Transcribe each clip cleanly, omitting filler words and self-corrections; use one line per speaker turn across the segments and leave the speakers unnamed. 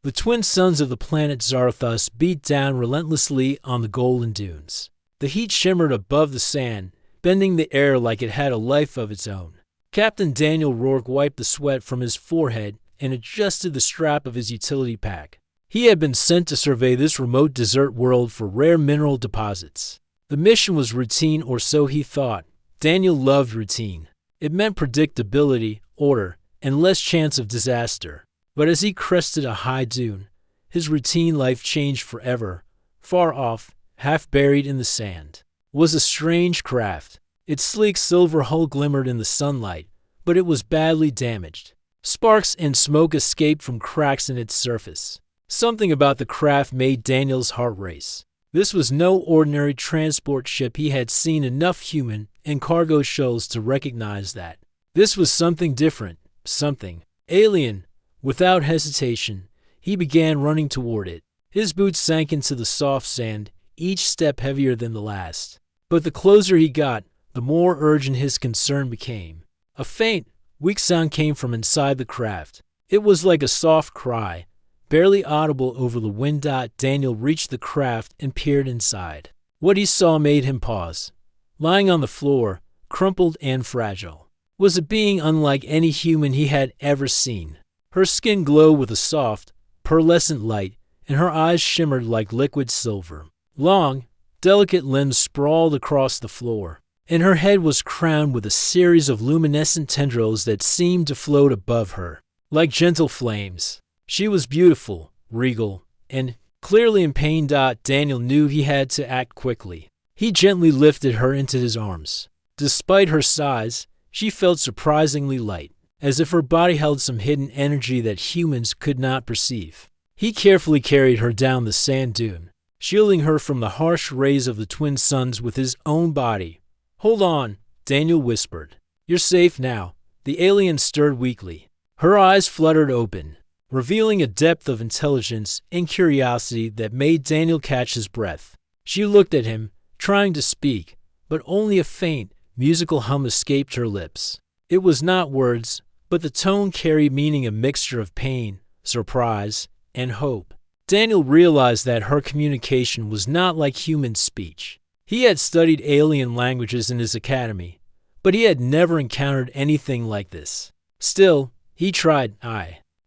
The twin suns of the planet Zarthus beat down relentlessly on the golden dunes. The heat shimmered above the sand, bending the air like it had a life of its own. Captain Daniel Rourke wiped the sweat from his forehead and adjusted the strap of his utility pack. He had been sent to survey this remote desert world for rare mineral deposits. The mission was routine, or so he thought. Daniel loved routine. It meant predictability, order, and less chance of disaster. But as he crested a high dune, his routine life changed forever. Far off, half buried in the sand, was a strange craft. Its sleek silver hull glimmered in the sunlight, but it was badly damaged. Sparks and smoke escaped from cracks in its surface. Something about the craft made Daniel's heart race. This was no ordinary transport ship. He had seen enough human and cargo shuttles to recognize that. This was something different, something alien. Without hesitation, he began running toward it. His boots sank into the soft sand, each step heavier than the last. But the closer he got, the more urgent his concern became. A faint, weak sound came from inside the craft. It was like a soft cry, barely audible over the wind. Daniel reached the craft and peered inside. What he saw made him pause. Lying on the floor, crumpled and fragile, was a being unlike any human he had ever seen. Her skin glowed with a soft, pearlescent light, and her eyes shimmered like liquid silver. Long, delicate limbs sprawled across the floor, and her head was crowned with a series of luminescent tendrils that seemed to float above her, like gentle flames. She was beautiful, regal, and clearly in pain. Daniel knew he had to act quickly. He gently lifted her into his arms. Despite her size, she felt surprisingly light, as if her body held some hidden energy that humans could not perceive. He carefully carried her down the sand dune, shielding her from the harsh rays of the twin suns with his own body. "Hold on," Daniel whispered. "You're safe now." The alien stirred weakly. Her eyes fluttered open, revealing a depth of intelligence and curiosity that made Daniel catch his breath. She looked at him, trying to speak, but only a faint, musical hum escaped her lips. It was not words, but the tone carried meaning, a mixture of pain, surprise, and hope. Daniel realized that her communication was not like human speech. He had studied alien languages in his academy, but he had never encountered anything like this. Still, he tried.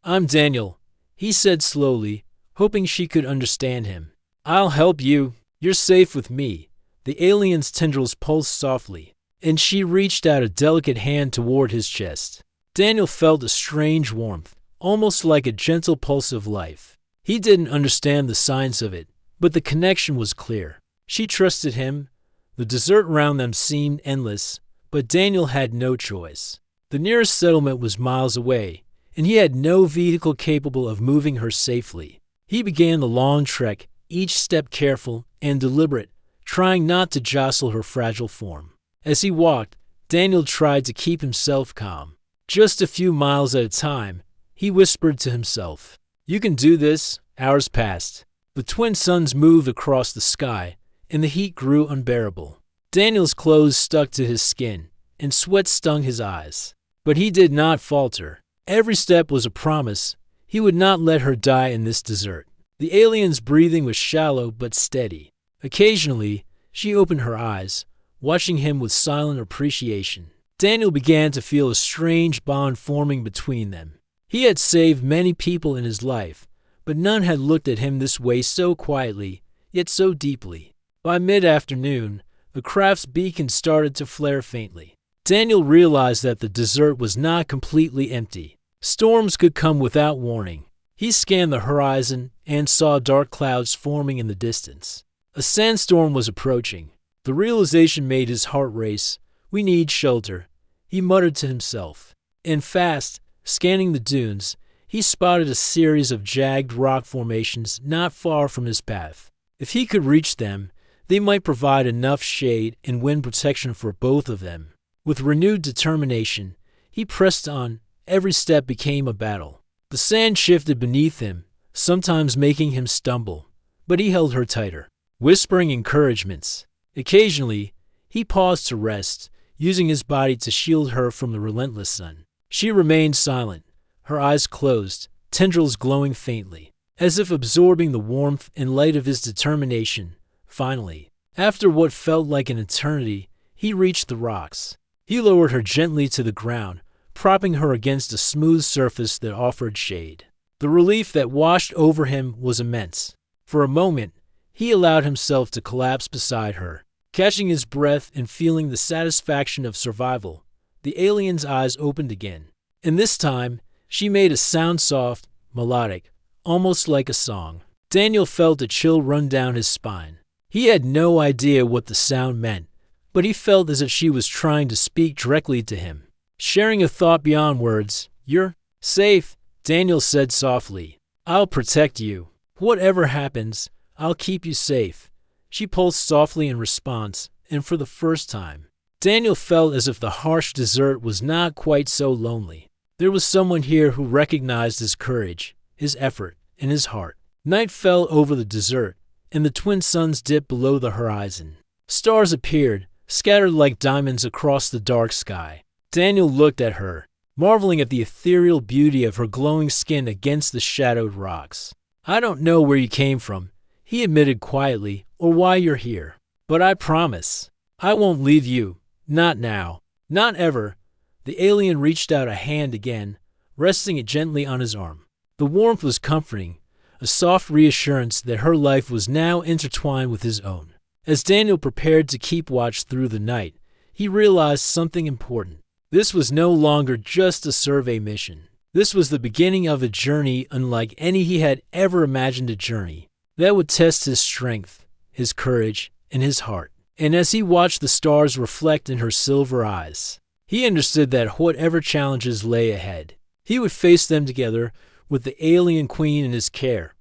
I'm Daniel," he said slowly, hoping she could understand him. "I'll help you. You're safe with me." The alien's tendrils pulsed softly, and she reached out a delicate hand toward his chest. Daniel felt a strange warmth, almost like a gentle pulse of life. He didn't understand the signs of it, but the connection was clear. She trusted him. The desert around them seemed endless, but Daniel had no choice. The nearest settlement was miles away, and he had no vehicle capable of moving her safely. He began the long trek, each step careful and deliberate, trying not to jostle her fragile form. As he walked, Daniel tried to keep himself calm. Just a few miles at a time, he whispered to himself. "You can do this." Hours passed. The twin suns moved across the sky, and the heat grew unbearable. Daniel's clothes stuck to his skin, and sweat stung his eyes. But he did not falter. Every step was a promise. He would not let her die in this desert. The alien's breathing was shallow but steady. Occasionally, she opened her eyes, watching him with silent appreciation. Daniel began to feel a strange bond forming between them. He had saved many people in his life, but none had looked at him this way, so quietly, yet so deeply. By mid-afternoon, the craft's beacon started to flare faintly. Daniel realized that the desert was not completely empty. Storms could come without warning. He scanned the horizon and saw dark clouds forming in the distance. A sandstorm was approaching. The realization made his heart race. "We need shelter," he muttered to himself. And fast, scanning the dunes, he spotted a series of jagged rock formations not far from his path. If he could reach them, they might provide enough shade and wind protection for both of them. With renewed determination, he pressed on. Every step became a battle. The sand shifted beneath him, sometimes making him stumble, but he held her tighter, whispering encouragements. Occasionally, he paused to rest, using his body to shield her from the relentless sun. She remained silent, her eyes closed, tendrils glowing faintly. as if absorbing the warmth and light of his determination. Finally, after what felt like an eternity, he reached the rocks. He lowered her gently to the ground, propping her against a smooth surface that offered shade. The relief that washed over him was immense. For a moment, he allowed himself to collapse beside her. Catching his breath and feeling the satisfaction of survival, the alien's eyes opened again. And this time, she made a sound soft, melodic, almost like a song. Daniel felt a chill run down his spine. He had no idea what the sound meant, but he felt as if she was trying to speak directly to him, sharing a thought beyond words. "You're safe," Daniel said softly. "I'll protect you. Whatever happens, I'll keep you safe." She pulsed softly in response, and for the first time, Daniel felt as if the harsh desert was not quite so lonely. There was someone here who recognized his courage, his effort, and his heart. Night fell over the desert, and the twin suns dipped below the horizon. Stars appeared, scattered like diamonds across the dark sky. Daniel looked at her, marveling at the ethereal beauty of her glowing skin against the shadowed rocks. "I don't know where you came from," he admitted quietly, "or why you're here. But I promise, I won't leave you. Not now. Not ever." The alien reached out a hand again, resting it gently on his arm. The warmth was comforting, a soft reassurance that her life was now intertwined with his own. As Daniel prepared to keep watch through the night, he realized something important. This was no longer just a survey mission. This was the beginning of a journey unlike any he had ever imagined, a journey that would test his strength, his courage, and his heart. And as he watched the stars reflect in her silver eyes, he understood that whatever challenges lay ahead, he would face them together with the alien queen in his care.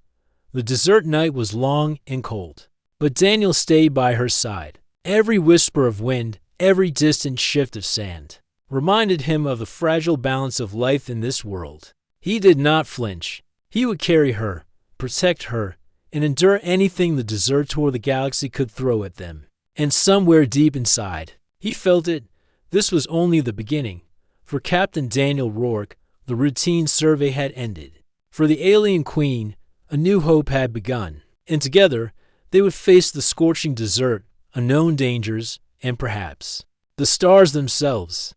The desert night was long and cold, but Daniel stayed by her side. Every whisper of wind, every distant shift of sand, reminded him of the fragile balance of life in this world. He did not flinch. He would carry her, protect her, and endure anything the desert or the galaxy could throw at them. And somewhere deep inside, he felt it. This was only the beginning. For Captain Daniel Rourke, the routine survey had ended. For the alien queen, a new hope had begun. And together, they would face the scorching desert, unknown dangers, and perhaps the stars themselves.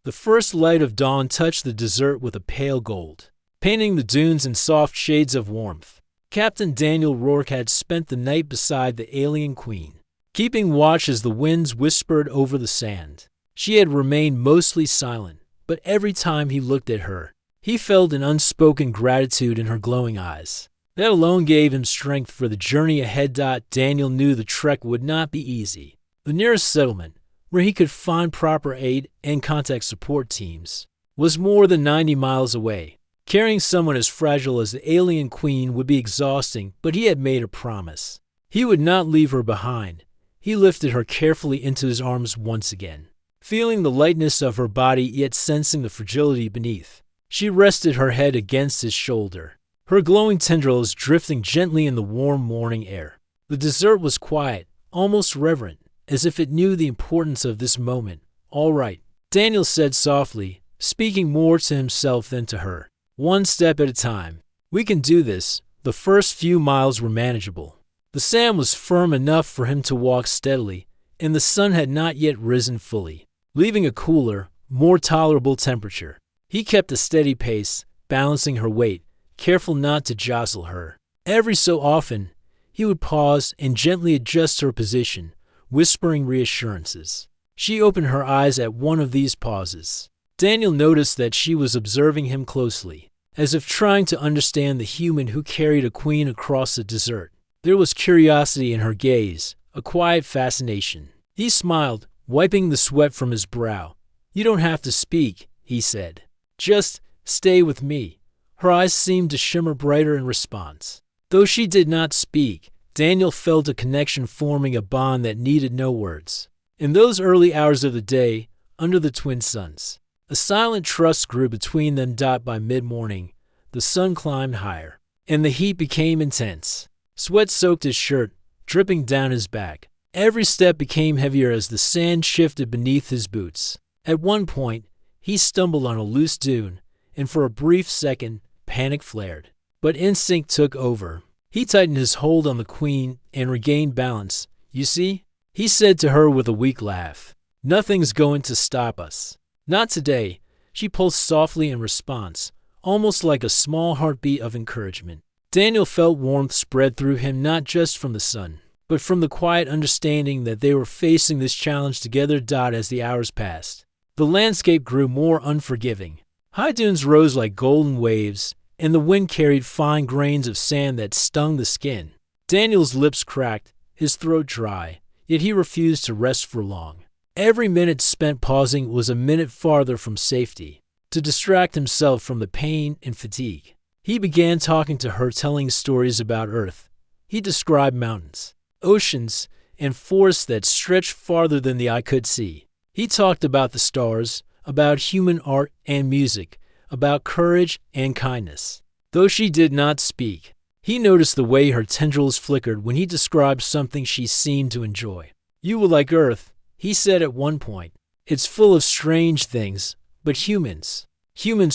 The first light of dawn touched the desert with a pale gold, painting the dunes in soft shades of warmth. Captain Daniel Rourke had spent the night beside the alien queen, keeping watch as the winds whispered over the sand. She had remained mostly silent, but every time he looked at her, he felt an unspoken gratitude in her glowing eyes. That alone gave him strength for the journey ahead. Daniel knew the trek would not be easy. The nearest settlement, where he could find proper aid and contact support teams, was more than 90 miles away. Carrying someone as fragile as the alien queen would be exhausting, but he had made a promise. He would not leave her behind. He lifted her carefully into his arms once again, feeling the lightness of her body yet sensing the fragility beneath. She rested her head against his shoulder, her glowing tendrils drifting gently in the warm morning air. The desert was quiet, almost reverent, as if it knew the importance of this moment. "All right," Daniel said softly, speaking more to himself than to her. "One step at a time. We can do this." The first few miles were manageable. The sand was firm enough for him to walk steadily, and the sun had not yet risen fully, leaving a cooler, more tolerable temperature. He kept a steady pace, balancing her weight, careful not to jostle her. Every so often, he would pause and gently adjust her position, whispering reassurances. She opened her eyes at one of these pauses. Daniel noticed that she was observing him closely, as if trying to understand the human who carried a queen across the desert. There was curiosity in her gaze, a quiet fascination. He smiled, wiping the sweat from his brow. "You don't have to speak," he said. "Just stay with me." Her eyes seemed to shimmer brighter in response. Though she did not speak, Daniel felt a connection forming, a bond that needed no words. In those early hours of the day, under the twin suns, a silent trust grew between them. By mid-morning, the sun climbed higher, and the heat became intense. Sweat soaked his shirt, dripping down his back. Every step became heavier as the sand shifted beneath his boots. At one point, he stumbled on a loose dune, and for a brief second, panic flared. but instinct took over. He tightened his hold on the queen and regained balance. "You see?" he said to her with a weak laugh. "Nothing's going to stop us." "Not today," she pulsed softly in response, almost like a small heartbeat of encouragement. Daniel felt warmth spread through him, not just from the sun, but from the quiet understanding that they were facing this challenge together. As the hours passed, the landscape grew more unforgiving. High dunes rose like golden waves, and the wind carried fine grains of sand that stung the skin. Daniel's lips cracked, his throat dry, yet he refused to rest for long. Every minute spent pausing was a minute farther from safety. To distract himself from the pain and fatigue, he began talking to her, telling stories about Earth. He described mountains, oceans, and forests that stretched farther than the eye could see. He talked about the stars, about human art and music, about courage and kindness. Though she did not speak, he noticed the way her tendrils flickered when he described something she seemed to enjoy. "You will like Earth," he said at one point. "It's full of strange things, but humans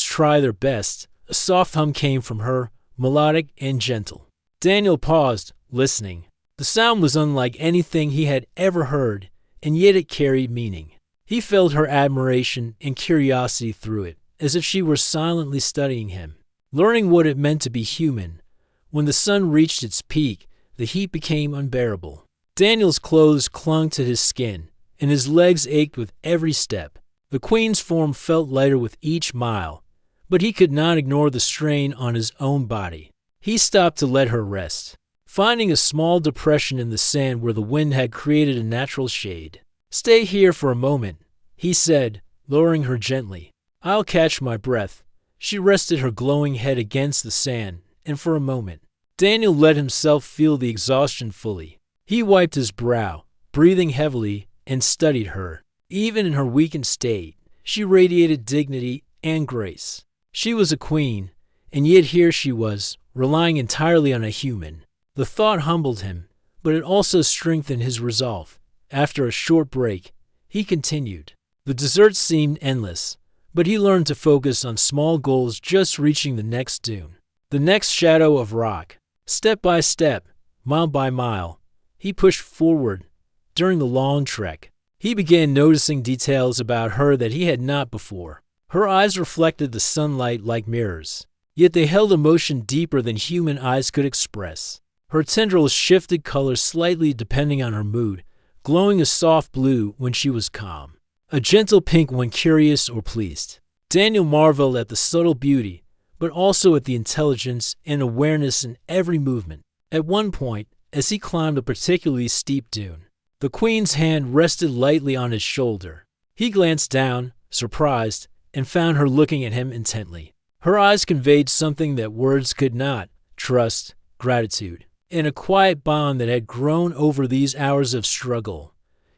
try their best." A soft hum came from her, melodic and gentle. Daniel paused, listening. The sound was unlike anything he had ever heard, and yet it carried meaning. He felt her admiration and curiosity through it, as if she were silently studying him, learning what it meant to be human. When the sun reached its peak, the heat became unbearable. Daniel's clothes clung to his skin, and his legs ached with every step. The queen's form felt lighter with each mile, but he could not ignore the strain on his own body. He stopped to let her rest, finding a small depression in the sand where the wind had created a natural shade. "Stay here for a moment," he said, lowering her gently. "I'll catch my breath." She rested her glowing head against the sand, and for a moment, Daniel let himself feel the exhaustion fully. He wiped his brow, breathing heavily, and studied her. Even in her weakened state, she radiated dignity and grace. She was a queen, and yet here she was, relying entirely on a human. The thought humbled him, but it also strengthened his resolve. After a short break, he continued. The desert seemed endless, but he learned to focus on small goals, just reaching the next dune, the next shadow of rock. Step by step, mile by mile, he pushed forward. During the long trek, he began noticing details about her that he had not before. Her eyes reflected the sunlight like mirrors, yet they held emotion deeper than human eyes could express. Her tendrils shifted color slightly depending on her mood, glowing a soft blue when she was calm, a gentle pink when curious or pleased. Daniel marveled at the subtle beauty, but also at the intelligence and awareness in every movement. At one point, as he climbed a particularly steep dune, the queen's hand rested lightly on his shoulder. He glanced down, surprised, and found her looking at him intently. Her eyes conveyed something that words could not: trust, gratitude, and a quiet bond that had grown over these hours of struggle.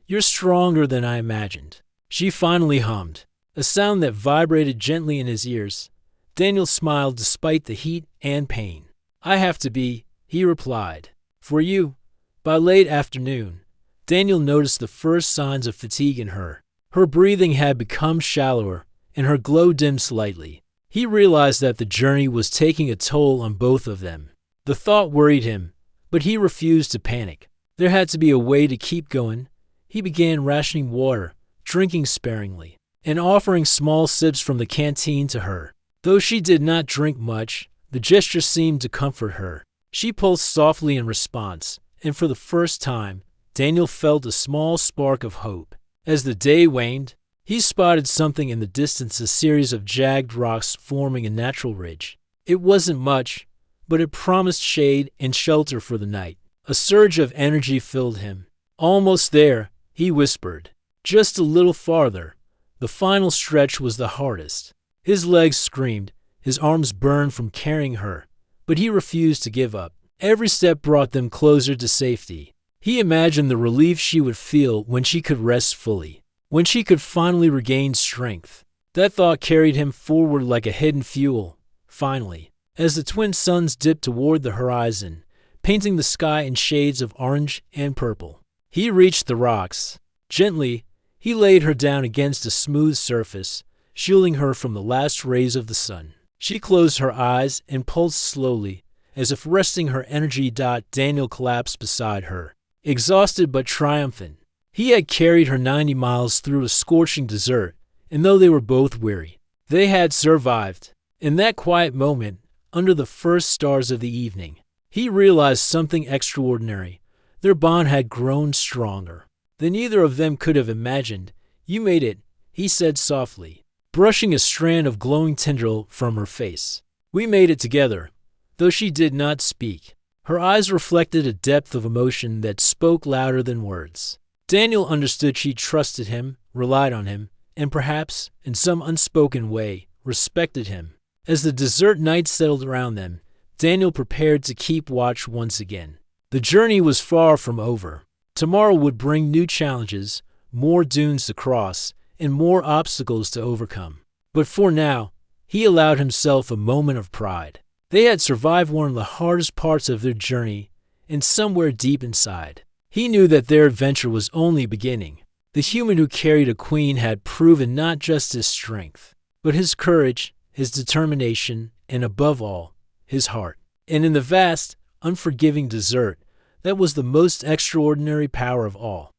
"You're stronger than I imagined," she finally hummed, a sound that vibrated gently in his ears. Daniel smiled despite the heat and pain. "I have to be," he replied. "For you." By late afternoon, Daniel noticed the first signs of fatigue in her. Her breathing had become shallower, and her glow dimmed slightly. He realized that the journey was taking a toll on both of them. The thought worried him, but he refused to panic. There had to be a way to keep going. He began rationing water, drinking sparingly, and offering small sips from the canteen to her. Though she did not drink much, the gesture seemed to comfort her. She pulsed softly in response, and for the first time, Daniel felt a small spark of hope. As the day waned, he spotted something in the distance, a series of jagged rocks forming a natural ridge. It wasn't much, but it promised shade and shelter for the night. A surge of energy filled him. "Almost there," he whispered. "Just a little farther." The final stretch was the hardest. His legs screamed, his arms burned from carrying her, but he refused to give up. Every step brought them closer to safety. He imagined the relief she would feel when she could rest fully, when she could finally regain strength. That thought carried him forward like a hidden fuel. Finally, as the twin suns dipped toward the horizon, painting the sky in shades of orange and purple, he reached the rocks. Gently, he laid her down against a smooth surface, shielding her from the last rays of the sun. She closed her eyes and pulsed slowly, as if resting her energy. Daniel collapsed beside her, exhausted but triumphant. He had carried her 90 miles through a scorching desert, and though they were both weary, they had survived. In that quiet moment, under the first stars of the evening, he realized something extraordinary. Their bond had grown stronger than either of them could have imagined. "You made it," he said softly, brushing a strand of glowing tendril from her face. "We made it together." Though she did not speak, her eyes reflected a depth of emotion that spoke louder than words. Daniel understood she trusted him, relied on him, and perhaps, in some unspoken way, respected him. As the desert night settled around them, Daniel prepared to keep watch once again. The journey was far from over. Tomorrow would bring new challenges, more dunes to cross, and more obstacles to overcome. But for now, he allowed himself a moment of pride. They had survived one of the hardest parts of their journey, and somewhere deep inside, he knew that their adventure was only beginning. The human who carried a queen had proven not just his strength, but his courage, his determination, and above all, his heart. And in the vast, unforgiving desert, that was the most extraordinary power of all.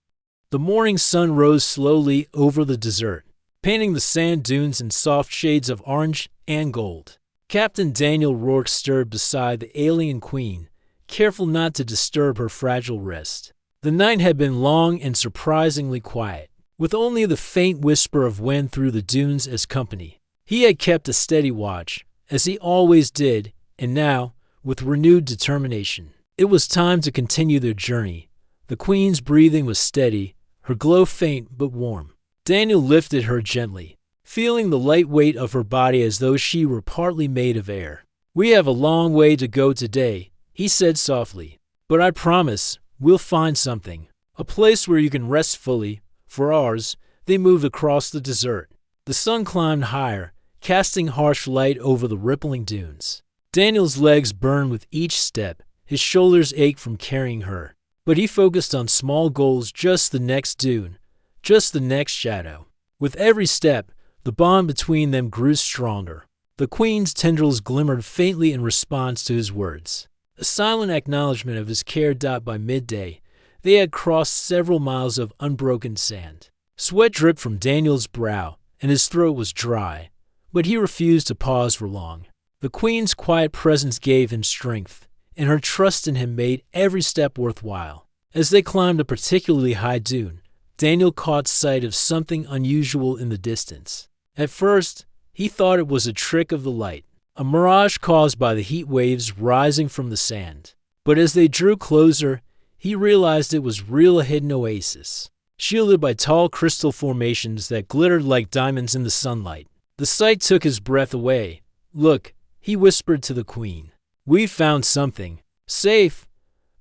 The morning sun rose slowly over the desert, painting the sand dunes in soft shades of orange and gold. Captain Daniel Rourke stirred beside the alien queen, careful not to disturb her fragile rest. The night had been long and surprisingly quiet, with only the faint whisper of wind through the dunes as company. He had kept a steady watch, as he always did, and now, with renewed determination, it was time to continue their journey. The queen's breathing was steady, her glow faint but warm. Daniel lifted her gently, feeling the light weight of her body as though she were partly made of air. "We have a long way to go today," he said softly, "but I promise we'll find something, a place where you can rest fully." For hours, they moved across the desert. The sun climbed higher, casting harsh light over the rippling dunes. Daniel's legs burned with each step, his shoulders ached from carrying her. But he focused on small goals, just the next dune, just the next shadow. With every step, the bond between them grew stronger. The queen's tendrils glimmered faintly in response to his words, a silent acknowledgement of his care. By midday, they had crossed several miles of unbroken sand. Sweat dripped from Daniel's brow, and his throat was dry, but he refused to pause for long. The queen's quiet presence gave him strength, and her trust in him made every step worthwhile. As they climbed a particularly high dune, Daniel caught sight of something unusual in the distance. At first, he thought it was a trick of the light, a mirage caused by the heat waves rising from the sand. But as they drew closer, he realized it was real, a hidden oasis, shielded by tall crystal formations that glittered like diamonds in the sunlight. The sight took his breath away. "Look," he whispered to the queen. "We've found something. Safe."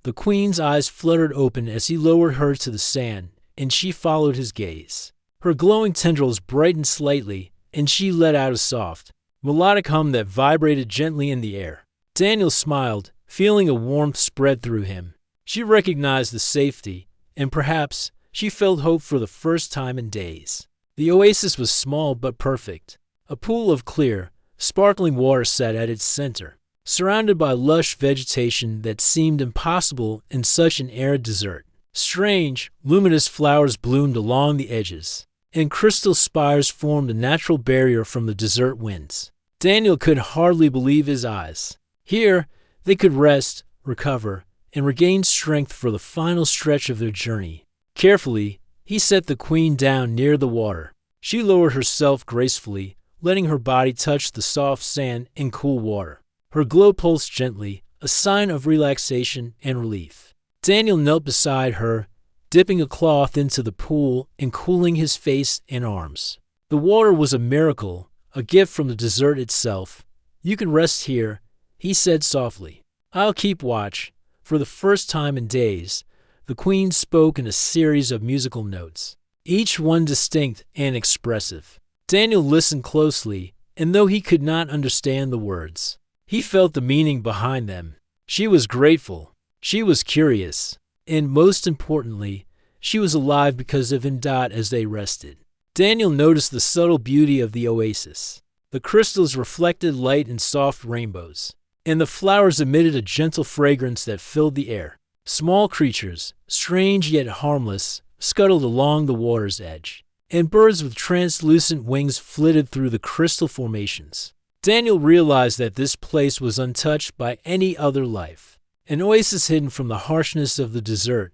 The queen's eyes fluttered open as he lowered her to the sand, and she followed his gaze. Her glowing tendrils brightened slightly, and she let out a soft, melodic hum that vibrated gently in the air. Daniel smiled, feeling a warmth spread through him. She recognized the safety, and perhaps she felt hope for the first time in days. The oasis was small but perfect. A pool of clear, sparkling water sat at its center, surrounded by lush vegetation that seemed impossible in such an arid desert. Strange, luminous flowers bloomed along the edges, and crystal spires formed a natural barrier from the desert winds. Daniel could hardly believe his eyes. Here, they could rest, recover, and regain strength for the final stretch of their journey. Carefully, he set the queen down near the water. She lowered herself gracefully, letting her body touch the soft sand and cool water. Her glow pulsed gently, a sign of relaxation and relief. Daniel knelt beside her, dipping a cloth into the pool and cooling his face and arms. The water was a miracle, a gift from the desert itself. "You can rest here," he said softly. "I'll keep watch." For the first time in days, the queen spoke in a series of musical notes, each one distinct and expressive. Daniel listened closely, and though he could not understand the words, he felt the meaning behind them. She was grateful, she was curious, and most importantly, she was alive because of him. As they rested, Daniel noticed the subtle beauty of the oasis. The crystals reflected light in soft rainbows, and the flowers emitted a gentle fragrance that filled the air. Small creatures, strange yet harmless, scuttled along the water's edge, and birds with translucent wings flitted through the crystal formations. Daniel realized that this place was untouched by any other life, an oasis hidden from the harshness of the desert.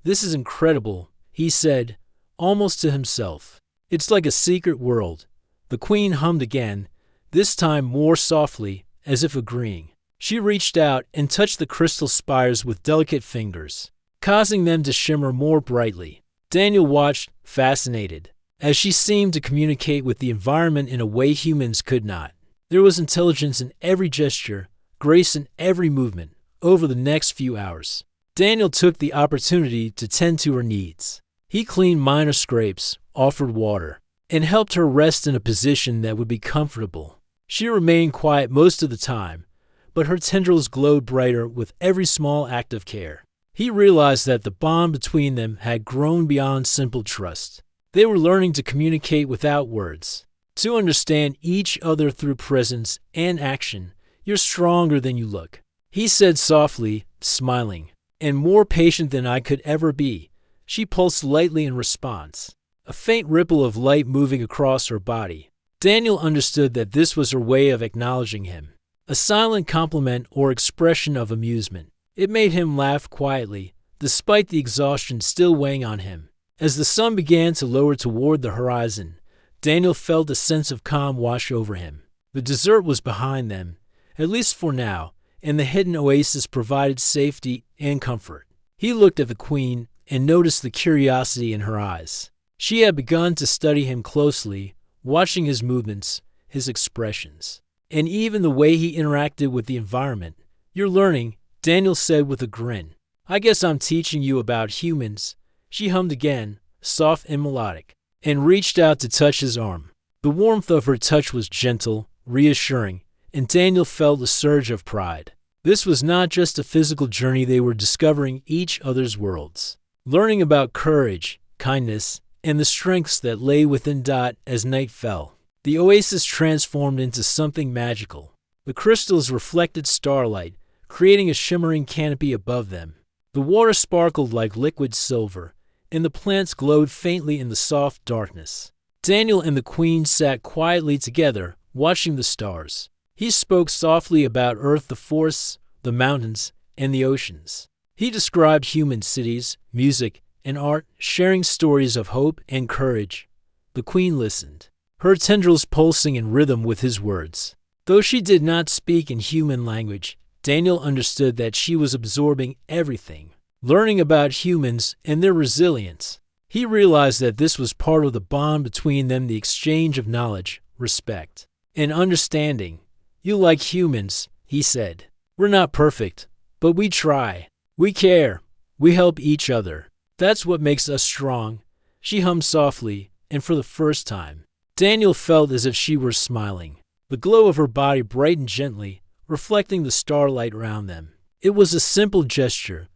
"This is incredible," he said, almost to himself. "It's like a secret world." The queen hummed again, this time more softly, as if agreeing. She reached out and touched the crystal spires with delicate fingers, causing them to shimmer more brightly. Daniel watched, fascinated, as she seemed to communicate with the environment in a way humans could not. There was intelligence in every gesture, grace in every movement. Over the next few hours, Daniel took the opportunity to tend to her needs. He cleaned minor scrapes, offered water, and helped her rest in a position that would be comfortable. She remained quiet most of the time, but her tendrils glowed brighter with every small act of care. He realized that the bond between them had grown beyond simple trust. They were learning to communicate without words, to understand each other through presence and action. "You're stronger than you look," he said softly, smiling, "and more patient than I could ever be." She pulsed lightly in response, a faint ripple of light moving across her body. Daniel understood that this was her way of acknowledging him, a silent compliment or expression of amusement. It made him laugh quietly, despite the exhaustion still weighing on him. As the sun began to lower toward the horizon, Daniel felt a sense of calm wash over him. The desert was behind them, at least for now, and the hidden oasis provided safety and comfort. He looked at the queen and noticed the curiosity in her eyes. She had begun to study him closely, watching his movements, his expressions, and even the way he interacted with the environment. "You're learning," Daniel said with a grin. "I guess I'm teaching you about humans." She hummed again, soft and melodic, and reached out to touch his arm. The warmth of her touch was gentle, reassuring, and Daniel felt a surge of pride. This was not just a physical journey, they were discovering each other's worlds, learning about courage, kindness, and the strengths that lay within. As night fell, the oasis transformed into something magical. The crystals reflected starlight, creating a shimmering canopy above them. The water sparkled like liquid silver, and the plants glowed faintly in the soft darkness. Daniel and the queen sat quietly together, watching the stars. He spoke softly about Earth, the forests, the mountains, and the oceans. He described human cities, music, and art, sharing stories of hope and courage. The queen listened, her tendrils pulsing in rhythm with his words. Though she did not speak in human language, Daniel understood that she was absorbing everything, learning about humans and their resilience. He realized that this was part of the bond between them, the exchange of knowledge, respect, and understanding. "You like humans," he said. "We're not perfect, but we try. We care. We help each other. That's what makes us strong." She hummed softly, and for the first time, Daniel felt as if she were smiling. The glow of her body brightened gently, reflecting the starlight around them. It was a simple gesture,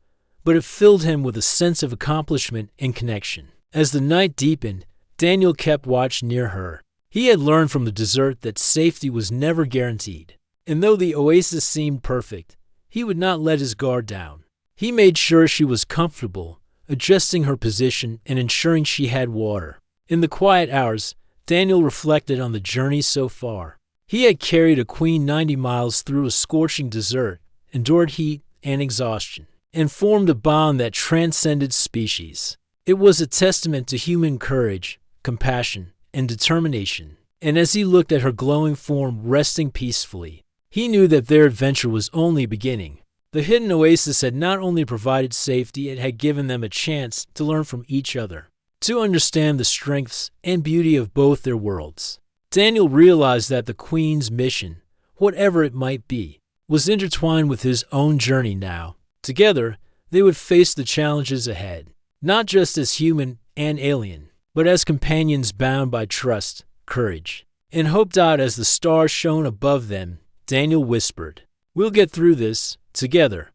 but it filled him with a sense of accomplishment and connection. As the night deepened, Daniel kept watch near her. He had learned from the desert that safety was never guaranteed, and though the oasis seemed perfect, he would not let his guard down. He made sure she was comfortable, adjusting her position and ensuring she had water. In the quiet hours, Daniel reflected on the journey so far. He had carried a queen 90 miles through a scorching desert, endured heat and exhaustion, and formed a bond that transcended species. It was a testament to human courage, compassion, and determination. And as he looked at her glowing form resting peacefully, he knew that their adventure was only beginning. The hidden oasis had not only provided safety, it had given them a chance to learn from each other, to understand the strengths and beauty of both their worlds. Daniel realized that the queen's mission, whatever it might be, was intertwined with his own journey now. Together, they would face the challenges ahead, not just as human and alien, but as companions bound by trust, courage, and hope. As the stars shone above them, Daniel whispered, "We'll get through this, together."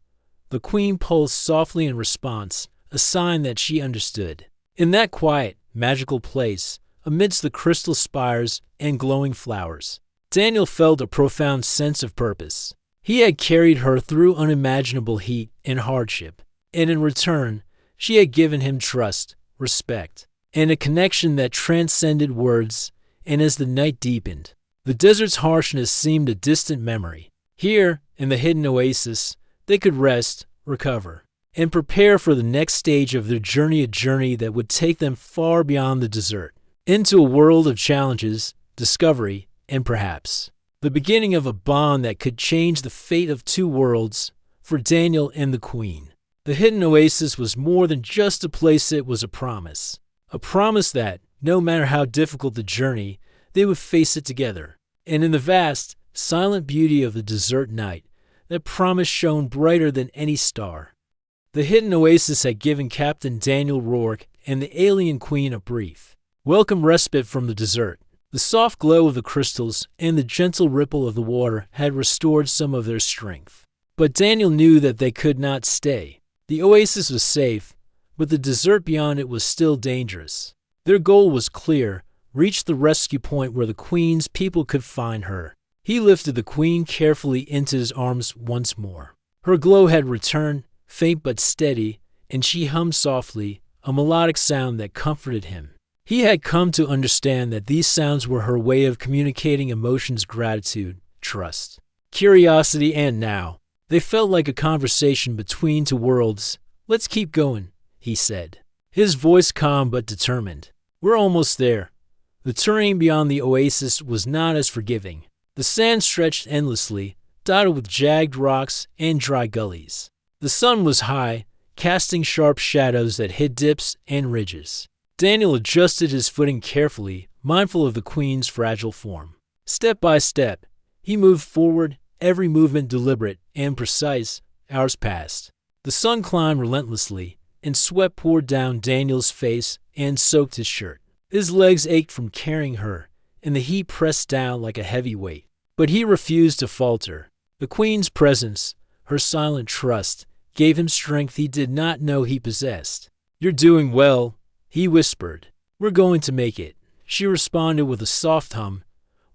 The queen pulsed softly in response, a sign that she understood. In that quiet, magical place, amidst the crystal spires and glowing flowers, Daniel felt a profound sense of purpose. He had carried her through unimaginable heat and hardship, and in return, she had given him trust, respect, and a connection that transcended words. And as the night deepened, the desert's harshness seemed a distant memory. Here, in the hidden oasis, they could rest, recover, and prepare for the next stage of their journey, a journey that would take them far beyond the desert, into a world of challenges, discovery, and perhaps the beginning of a bond that could change the fate of two worlds for Daniel and the Queen. The hidden oasis was more than just a place, it was a promise that, no matter how difficult the journey, they would face it together. And in the vast, silent beauty of the desert night, that promise shone brighter than any star. The hidden oasis had given Captain Daniel Rourke and the alien queen a brief, welcome respite from the desert. The soft glow of the crystals and the gentle ripple of the water had restored some of their strength. But Daniel knew that they could not stay. The oasis was safe, but the desert beyond it was still dangerous. Their goal was clear: reach the rescue point where the Queen's people could find her. He lifted the Queen carefully into his arms once more. Her glow had returned, faint but steady, and she hummed softly, a melodic sound that comforted him. He had come to understand that these sounds were her way of communicating emotions: gratitude, trust, curiosity, and now they felt like a conversation between two worlds. "Let's keep going," he said, his voice calm but determined. "We're almost there." The terrain beyond the oasis was not as forgiving. The sand stretched endlessly, dotted with jagged rocks and dry gullies. The sun was high, casting sharp shadows that hid dips and ridges. Daniel adjusted his footing carefully, mindful of the Queen's fragile form. Step by step, he moved forward, every movement deliberate and precise. Hours passed. The sun climbed relentlessly, and sweat poured down Daniel's face and soaked his shirt. His legs ached from carrying her, and the heat pressed down like a heavy weight. But he refused to falter. The Queen's presence, her silent trust, gave him strength he did not know he possessed. "You're doing well," he whispered. "We're going to make it," she responded with a soft hum,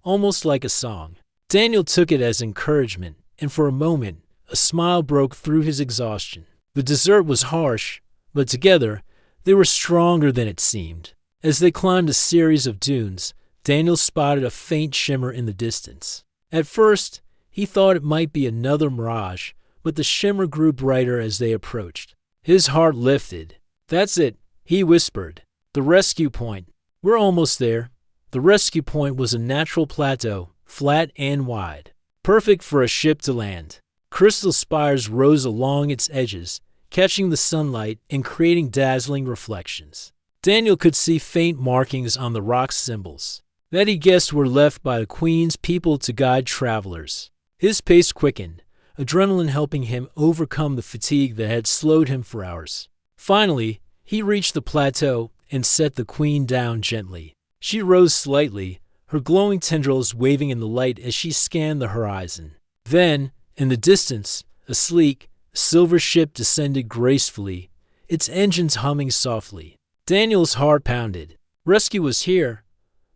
almost like a song. Daniel took it as encouragement, and for a moment, a smile broke through his exhaustion. The desert was harsh, but together, they were stronger than it seemed. As they climbed a series of dunes, Daniel spotted a faint shimmer in the distance. At first, he thought it might be another mirage, but the shimmer grew brighter as they approached. His heart lifted. "That's it," he whispered. "The rescue point. We're almost there." The rescue point was a natural plateau, flat and wide, perfect for a ship to land. Crystal spires rose along its edges, catching the sunlight and creating dazzling reflections. Daniel could see faint markings on the rock's symbols that he guessed were left by the Queen's people to guide travelers. His pace quickened, adrenaline helping him overcome the fatigue that had slowed him for hours. Finally, he reached the plateau and set the Queen down gently. She rose slightly, her glowing tendrils waving in the light as she scanned the horizon. Then, in the distance, a sleek, silver ship descended gracefully, its engines humming softly. Daniel's heart pounded. Rescue was here.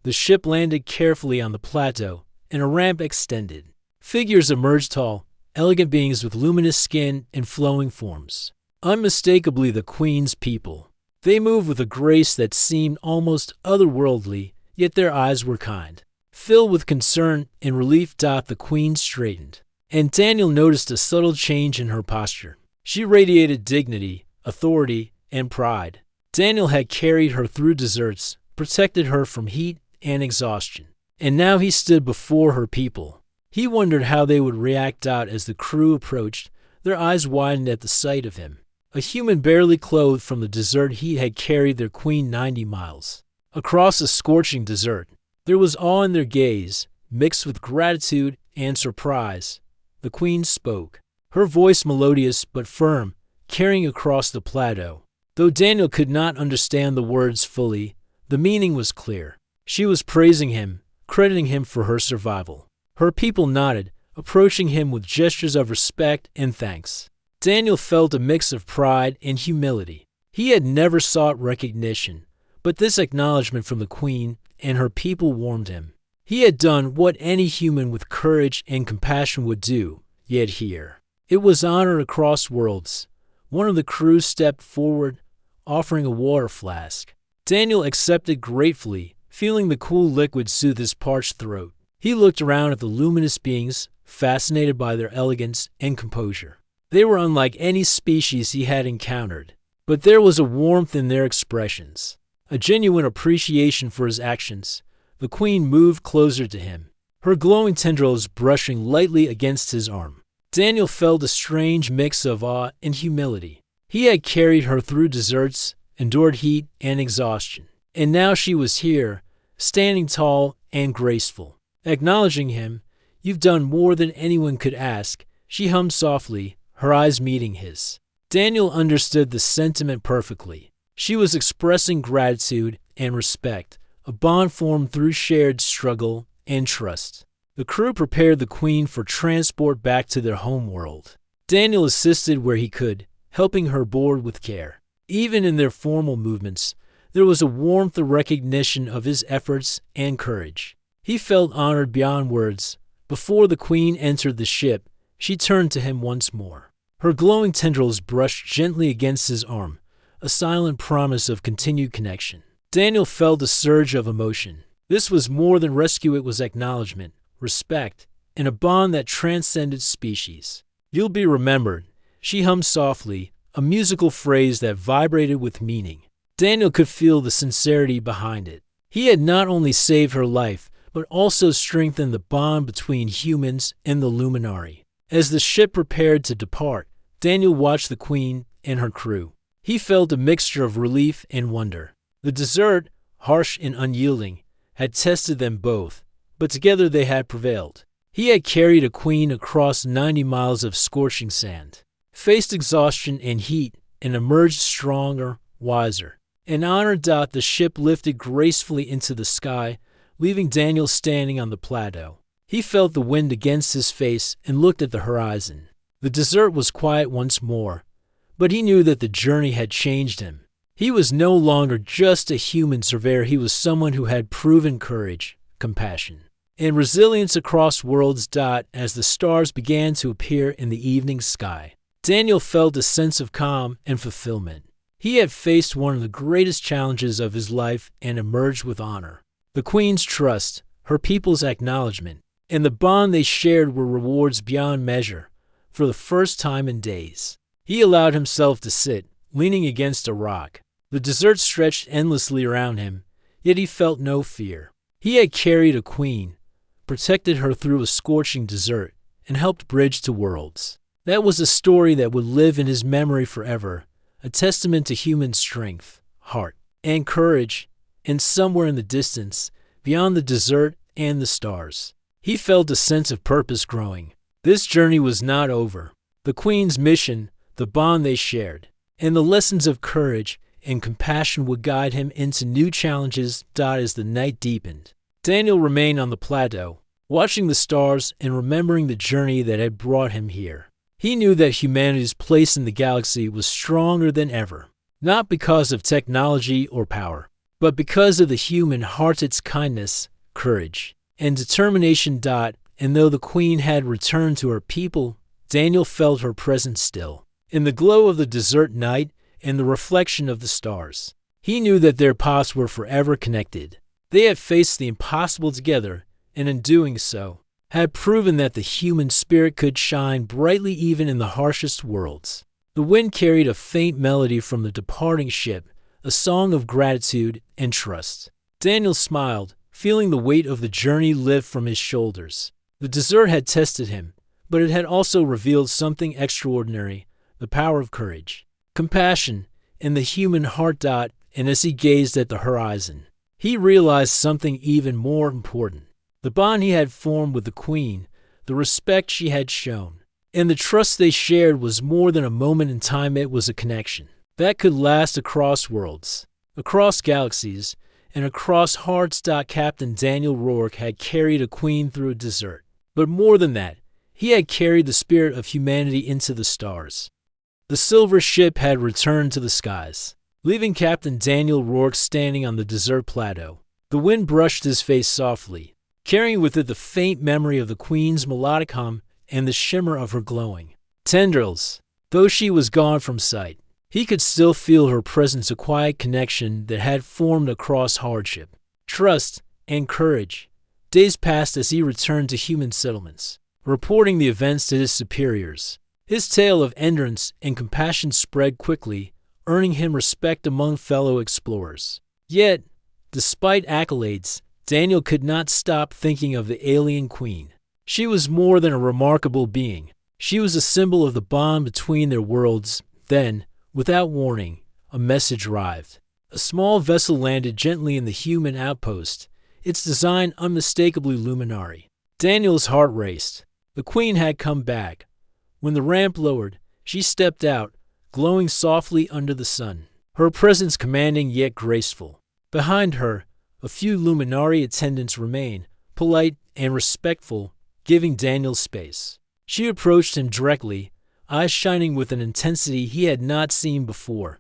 The ship landed carefully on the plateau, and a ramp extended. Figures emerged, tall, elegant beings with luminous skin and flowing forms. Unmistakably the Queen's people. They moved with a grace that seemed almost otherworldly, yet their eyes were kind. Filled with concern and relief, the Queen straightened, and Daniel noticed a subtle change in her posture. She radiated dignity, authority, and pride. Daniel had carried her through deserts, protected her from heat and exhaustion, and now he stood before her people. He wondered how they would react out as the crew approached. Their eyes widened at the sight of him. A human barely clothed from the desert heat had carried their Queen 90 miles. Across a scorching desert, there was awe in their gaze, mixed with gratitude and surprise. The Queen spoke, her voice melodious but firm, carrying across the plateau. Though Daniel could not understand the words fully, the meaning was clear. She was praising him, crediting him for her survival. Her people nodded, approaching him with gestures of respect and thanks. Daniel felt a mix of pride and humility. He had never sought recognition, but this acknowledgement from the Queen and her people warmed him. He had done what any human with courage and compassion would do, yet here. It was honored across worlds. One of the crew stepped forward, offering a water flask. Daniel accepted gratefully, feeling the cool liquid soothe his parched throat. He looked around at the luminous beings, fascinated by their elegance and composure. They were unlike any species he had encountered, but there was a warmth in their expressions, a genuine appreciation for his actions. The queen moved closer to him, her glowing tendrils brushing lightly against his arm. Daniel felt a strange mix of awe and humility. He had carried her through deserts, endured heat and exhaustion, and now she was here, standing tall and graceful. Acknowledging him, "You've done more than anyone could ask," she hummed softly, her eyes meeting his. Daniel understood the sentiment perfectly. She was expressing gratitude and respect, a bond formed through shared struggle and trust. The crew prepared the queen for transport back to their homeworld. Daniel assisted where he could, helping her board with care. Even in their formal movements, there was a warmth of recognition of his efforts and courage. He felt honored beyond words. Before the queen entered the ship, she turned to him once more. Her glowing tendrils brushed gently against his arm, a silent promise of continued connection. Daniel felt a surge of emotion. This was more than rescue, it was acknowledgement, respect, and a bond that transcended species. "You'll be remembered," she hummed softly, a musical phrase that vibrated with meaning. Daniel could feel the sincerity behind it. He had not only saved her life, but also strengthened the bond between humans and the Luminari. As the ship prepared to depart, Daniel watched the queen and her crew. He felt a mixture of relief and wonder. The desert, harsh and unyielding, had tested them both, but together they had prevailed. He had carried a queen across 90 miles of scorching sand, faced exhaustion and heat, and emerged stronger, wiser. In honor, the ship lifted gracefully into the sky, leaving Daniel standing on the plateau. He felt the wind against his face and looked at the horizon. The desert was quiet once more, but he knew that the journey had changed him. He was no longer just a human surveyor, he was someone who had proven courage, compassion, and resilience across worlds. As the stars began to appear in the evening sky, Daniel felt a sense of calm and fulfillment. He had faced one of the greatest challenges of his life and emerged with honor. The queen's trust, her people's acknowledgement, and the bond they shared were rewards beyond measure. For the first time in days, he allowed himself to sit, leaning against a rock. The desert stretched endlessly around him, yet he felt no fear. He had carried a queen, protected her through a scorching desert, and helped bridge two worlds. That was a story that would live in his memory forever, a testament to human strength, heart, and courage. And somewhere in the distance, beyond the desert and the stars, he felt a sense of purpose growing. This journey was not over. The queen's mission, the bond they shared, and the lessons of courage and compassion would guide him into new challenges. As the night deepened, Daniel remained on the plateau, watching the stars and remembering the journey that had brought him here. He knew that humanity's place in the galaxy was stronger than ever, not because of technology or power, but because of the human heart, its kindness, courage, and determination. And though the queen had returned to her people, Daniel felt her presence still. In the glow of the desert night and the reflection of the stars, he knew that their paths were forever connected. They had faced the impossible together, and in doing so, had proven that the human spirit could shine brightly even in the harshest worlds. The wind carried a faint melody from the departing ship, a song of gratitude and trust. Daniel smiled, feeling the weight of the journey lift from his shoulders. The desert had tested him, but it had also revealed something extraordinary, the power of courage, compassion, and the human heart. And as he gazed at the horizon, he realized something even more important. The bond he had formed with the queen, the respect she had shown, and the trust they shared was more than a moment in time. It was a connection that could last across worlds, across galaxies, and across hearts. Captain Daniel Rourke had carried a queen through a desert. But more than that, he had carried the spirit of humanity into the stars. The silver ship had returned to the skies, leaving Captain Daniel Rourke standing on the desert plateau. The wind brushed his face softly, carrying with it the faint memory of the queen's melodic hum and the shimmer of her glowing tendrils. Though she was gone from sight, he could still feel her presence, a quiet connection that had formed across hardship, trust, and courage. Days passed as he returned to human settlements, reporting the events to his superiors. His tale of endurance and compassion spread quickly, earning him respect among fellow explorers. Yet, despite accolades, Daniel could not stop thinking of the alien queen. She was more than a remarkable being. She was a symbol of the bond between their worlds. Then, without warning, a message arrived. A small vessel landed gently in the human outpost, its design unmistakably luminary. Daniel's heart raced. The queen had come back. When the ramp lowered, she stepped out, glowing softly under the sun, her presence commanding yet graceful. Behind her, a few luminary attendants remained, polite and respectful, giving Daniel space. She approached him directly, eyes shining with an intensity he had not seen before.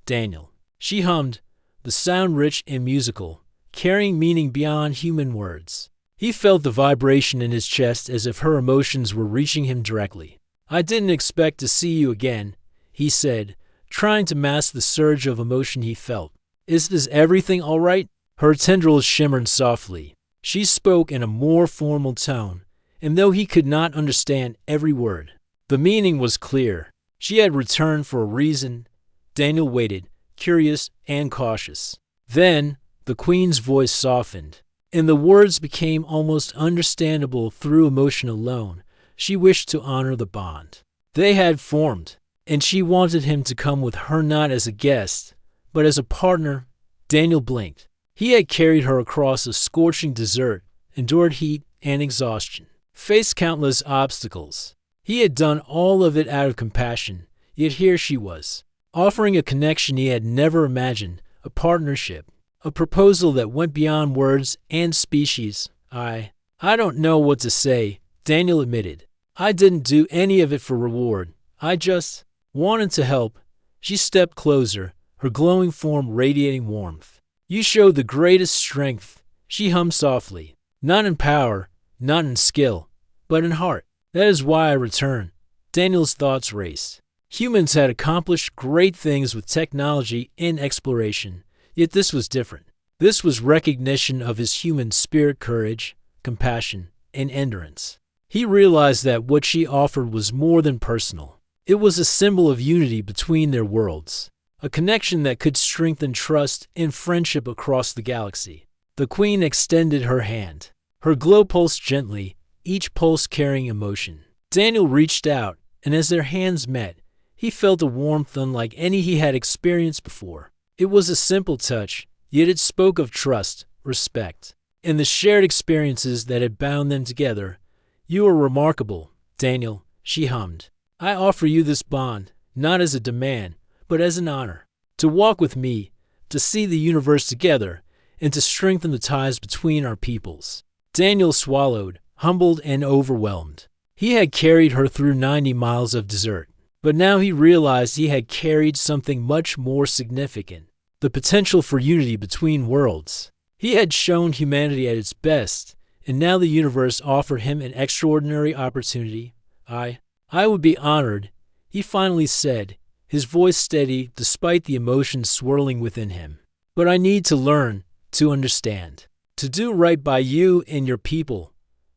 "Daniel," she hummed, the sound rich and musical, carrying meaning beyond human words. He felt the vibration in his chest as if her emotions were reaching him directly. "I didn't expect to see you again," he said, trying to mask the surge of emotion he felt. Is everything all right?" Her tendrils shimmered softly. She spoke in a more formal tone, and though he could not understand every word, the meaning was clear. She had returned for a reason. Daniel waited, curious and cautious. Then, the queen's voice softened, and the words became almost understandable through emotion alone. She wished to honor the bond they had formed, and she wanted him to come with her not as a guest, but as a partner. Daniel blinked. He had carried her across a scorching desert, endured heat and exhaustion, faced countless obstacles. He had done all of it out of compassion, yet here she was, offering a connection he had never imagined, a partnership, a proposal that went beyond words and species. I don't know what to say," Daniel admitted. "I didn't do any of it for reward. I just wanted to help." She stepped closer, her glowing form radiating warmth. "You showed the greatest strength," she hummed softly. "Not in power, not in skill, but in heart. That is why I return." Daniel's thoughts raced. Humans had accomplished great things with technology and exploration, yet this was different. This was recognition of his human spirit, courage, compassion, and endurance. He realized that what she offered was more than personal. It was a symbol of unity between their worlds, a connection that could strengthen trust and friendship across the galaxy. The queen extended her hand. Her glow pulsed gently, each pulse carrying emotion. Daniel reached out, and as their hands met, he felt a warmth unlike any he had experienced before. It was a simple touch, yet it spoke of trust, respect, and the shared experiences that had bound them together. "You are remarkable, Daniel," she hummed. "I offer you this bond, not as a demand, but as an honor. To walk with me, to see the universe together, and to strengthen the ties between our peoples." Daniel swallowed, humbled and overwhelmed. He had carried her through 90 miles of desert, but now he realized he had carried something much more significant, the potential for unity between worlds. He had shown humanity at its best, and now the universe offered him an extraordinary opportunity. I would be honored," he finally said, his voice steady despite the emotions swirling within him. "But I need to learn, to understand, to do right by you and your people."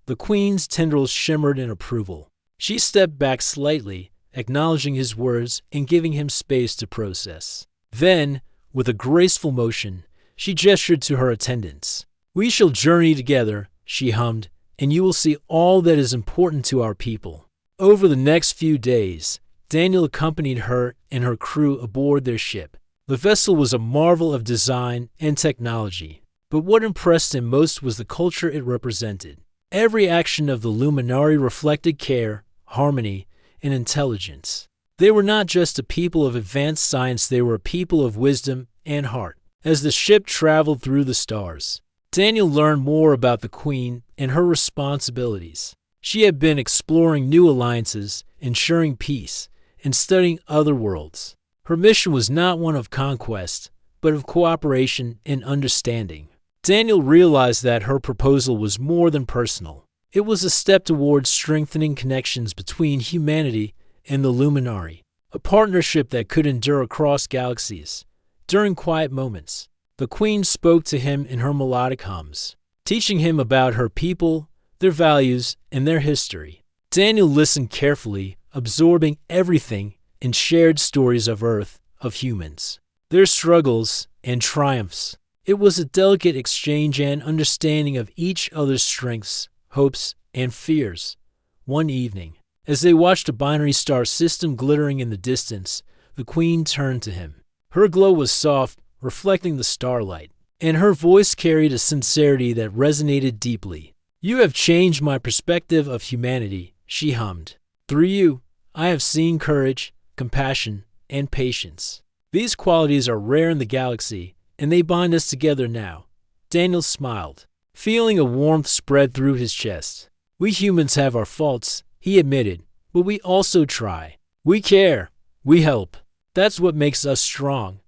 The queen's tendrils shimmered in approval. She stepped back slightly, acknowledging his words and giving him space to process. Then, with a graceful motion, she gestured to her attendants. "We shall journey together," she hummed, "and you will see all that is important to our people." Over the next few days, Daniel accompanied her and her crew aboard their ship. The vessel was a marvel of design and technology, but what impressed him most was the culture it represented. Every action of the Luminari reflected care, harmony, and intelligence. They were not just a people of advanced science, they were a people of wisdom and heart. As the ship traveled through the stars, Daniel learned more about the Queen and her responsibilities. She had been exploring new alliances, ensuring peace, and studying other worlds. Her mission was not one of conquest, but of cooperation and understanding. Daniel realized that her proposal was more than personal. It was a step towards strengthening connections between humanity and the Luminari, a partnership that could endure across galaxies. During quiet moments, the Queen spoke to him in her melodic hums, teaching him about her people, their values, and their history. Daniel listened carefully, absorbing everything, and shared stories of Earth, of humans, their struggles and triumphs. It was a delicate exchange and understanding of each other's strengths, hopes, and fears. One evening, as they watched a binary star system glittering in the distance, the Queen turned to him. Her glow was soft, reflecting the starlight, and her voice carried a sincerity that resonated deeply. "You have changed my perspective of humanity," she hummed. "Through you, I have seen courage, compassion, and patience. These qualities are rare in the galaxy, and they bind us together now." Daniel smiled, feeling a warmth spread through his chest. "We humans have our faults," he admitted, "but we also try. We care. We help. That's what makes us strong."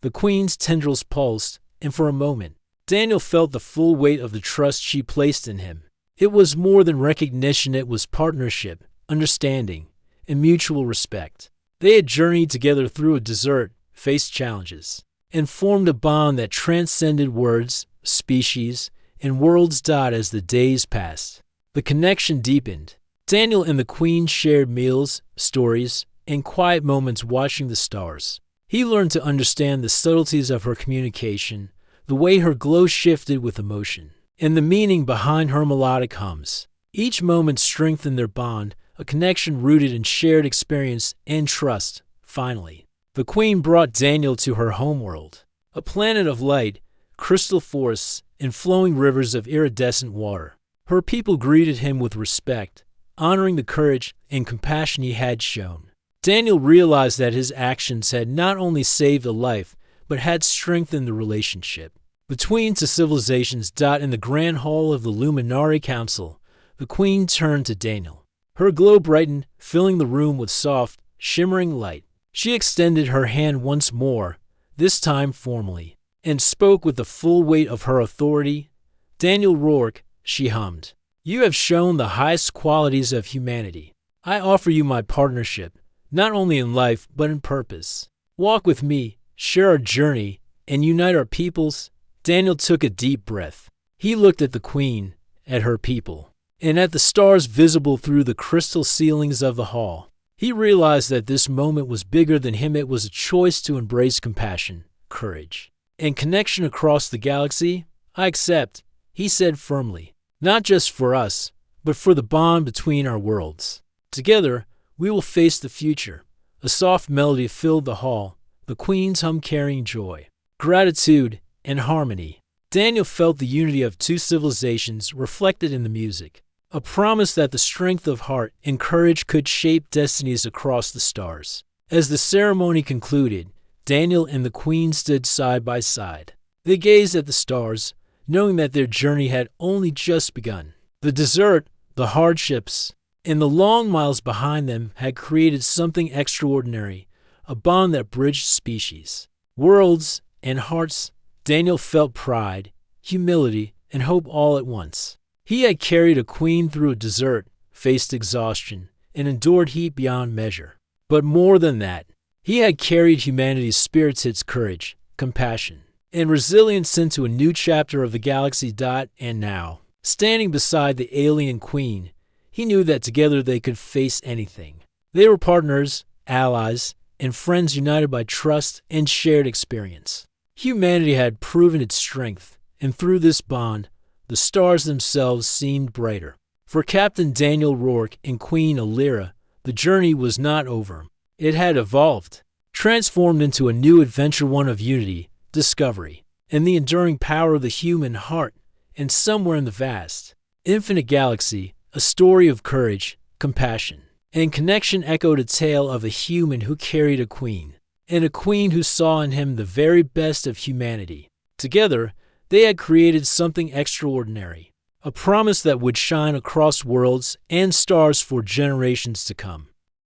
The Queen's tendrils pulsed, and for a moment, Daniel felt the full weight of the trust she placed in him. It was more than recognition, it was partnership, understanding, and mutual respect. They had journeyed together through a desert, faced challenges, and formed a bond that transcended words, species, and worlds. As the days passed, the connection deepened. Daniel and the Queen shared meals, stories, and quiet moments watching the stars. He learned to understand the subtleties of her communication, the way her glow shifted with emotion, and the meaning behind her melodic hums. Each moment strengthened their bond, a connection rooted in shared experience and trust. Finally, the Queen brought Daniel to her homeworld, a planet of light, crystal forests, and flowing rivers of iridescent water. Her people greeted him with respect, honoring the courage and compassion he had shown. Daniel realized that his actions had not only saved a life, but had strengthened the relationship between two civilizations. In the grand hall of the Luminari Council, the Queen turned to Daniel. Her glow brightened, filling the room with soft, shimmering light. She extended her hand once more, this time formally, and spoke with the full weight of her authority. "Daniel Rourke," she hummed, "you have shown the highest qualities of humanity. I offer you my partnership, not only in life but in purpose. Walk with me, share our journey, and unite our peoples." Daniel took a deep breath. He looked at the Queen, at her people, and at the stars visible through the crystal ceilings of the hall. He realized that this moment was bigger than him. It was a choice to embrace compassion, courage, and connection across the galaxy. "I accept," he said firmly, "not just for us, but for the bond between our worlds. Together, we will face the future." A soft melody filled the hall, the Queen's hum carrying joy, gratitude, and harmony. Daniel felt the unity of two civilizations reflected in the music, a promise that the strength of heart and courage could shape destinies across the stars. As the ceremony concluded, Daniel and the Queen stood side by side. They gazed at the stars, knowing that their journey had only just begun. The desert, the hardships, and the long miles behind them had created something extraordinary, a bond that bridged species, worlds, and hearts. Daniel felt pride, humility, and hope all at once. He had carried a Queen through a desert, faced exhaustion, and endured heat beyond measure. But more than that, he had carried humanity's spirits, its courage, compassion, and resilience into a new chapter of the galaxy. And now, standing beside the alien Queen, he knew that together they could face anything. They were partners, allies, and friends united by trust and shared experience. Humanity had proven its strength, and through this bond, the stars themselves seemed brighter. For Captain Daniel Rourke and Queen Alira, the journey was not over. It had evolved, transformed into a new adventure, one of unity, discovery, and the enduring power of the human heart. And somewhere in the vast, infinite galaxy, a story of courage, compassion, and connection echoed a tale of a human who carried a Queen, and a Queen who saw in him the very best of humanity. Together, they had created something extraordinary, a promise that would shine across worlds and stars for generations to come.